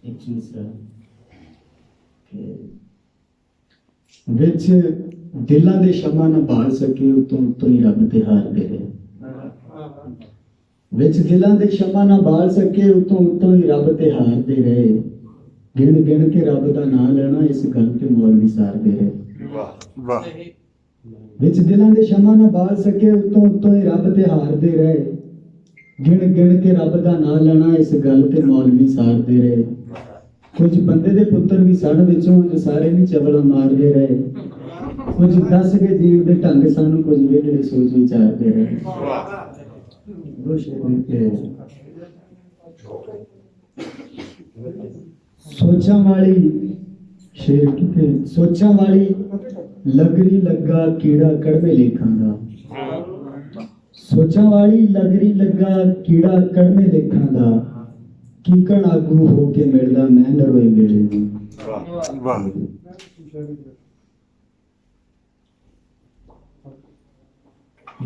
एक दूसरा विच दिलों के शमा ना बाल सके उतों ही रब ते हार दे रहे विच दिलों के शमा ना बाल सके उतों ही रब ते हार दे रहे गिन गिन के रब का नाम लेना इस गल ते मौलवी सार दे रहे विच दिलों के शमा ना बाल सके उतों ही रब ते हार दे रहे गिन गिन के रब का नाम लेना इस गल ते मौलवी सार दे रहे कुछ बंदे दे पुत्र भी सन विचों सारे नहीं चवला मारते रहे कुछ दस के जीवन के ढंग सानू कुछ वेले सोच विचारते रहे सोचा वाली शेर किते सोचा वाली लगरी लगा कीड़ा कड़वे लेखांगा सोचा वाली लगरी लगा कीड़ा कड़वे लेखांगा कीकण आगू हो के मिलदा मैं नरोए मिले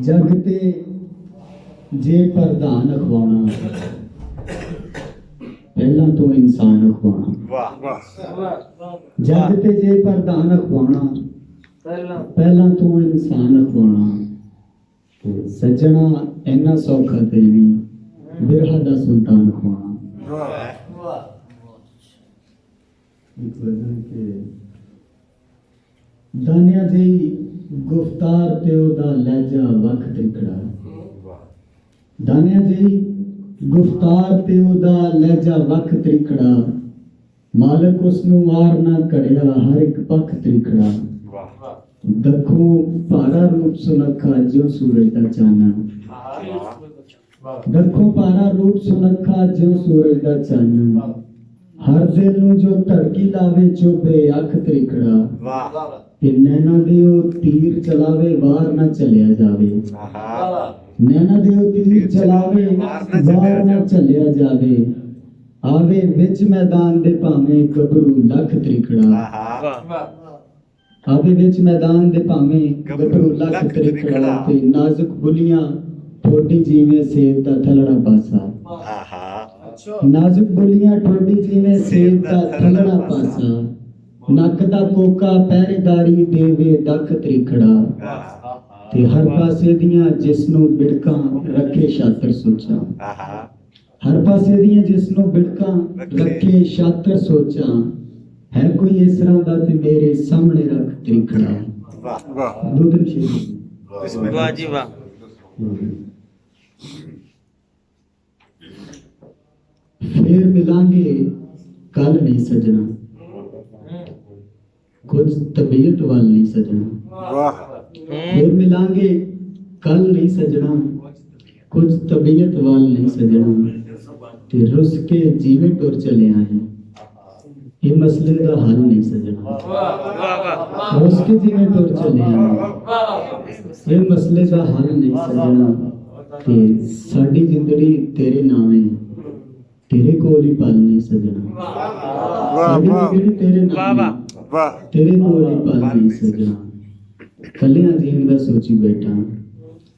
जग ते जे प्रधान अखवाना पहला तो इंसान अखवाना जग ते जे प्रधान अखवाना पहला तो इंसान अखवाना सज्जना इन्ना सौखा ते भी बिरहा दा सुल्तान अखवाना दानिया जी गुफ्तार ते ओदा लहजा वख त्रिखड़ा दानिया जी गुफ्तार ते ओदा लहजा वख त्रिखड़ा मालिक उसनू वार ना कड़िया हर एक पख त्रिखड़ा दखों पारा रूप सुनखा जो सूरज दा चानन दखों पारा रूप सुनखा जो सूरज दा चानन हर दिल नू जो धड़की लावे चुभे अख त्रिखड़ा ते नैना दे ओ तीर चलावे वार ना चलिया जावे नैना दे ओ तीर चलावे वार ना चलिया जावे आवे विच मैदान दे भावे गबरू लख त्रिखड़ा आवे विच मैदान दे भावे गबरू लख त्रिखड़ा ते नाजुक बुलियां ठोडी जीवे सेब दा थलड़ा पासा नाजुक बुलियां ठोडी जीवे सेब दा थलड़ा पासा नक दा कोका पहरेदारी देवे दख त्रिखड़ा ते हर पासे दियां जिसनों बिड़कां रखे शातर सोचा हर पासे दियां जिसनों बिड़कां रखे शातर सोचा है कोई इस तरह दा ते मेरे सामने रख त्रिखड़ा दो दिन शेर वाह जी वाह फिर मिलांगे कल नहीं सजना कुछ तबीयत वाल नहीं सजना फिर मिलांगे कल नहीं सजना कुछ तबीयत वाल नहीं सजना ते रुस के जीवे टुर चले आए ये मसले का हल नहीं सजना रुस के जीवे टुर चले आए ये मसले का हल नहीं सजना ते साडी जिंदगी तेरे नाम है तेरे कोल ही पल नहीं सजना साडी जिंदगी तेरे नाम है तेरे कोल ही पल नहीं सजना कलियां जीन दा सोची बैठा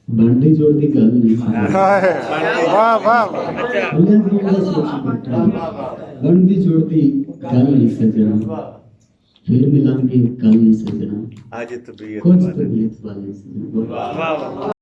बनदी जोड़दी गल नहीं वाह वाह कलियां जीन दा सोची बैठा बनदी जोड़दी गल नहीं सजना फिर मिलांगे कल नहीं सजना आज तबीयत कुछ तबीयत वाली सजना वाह वाह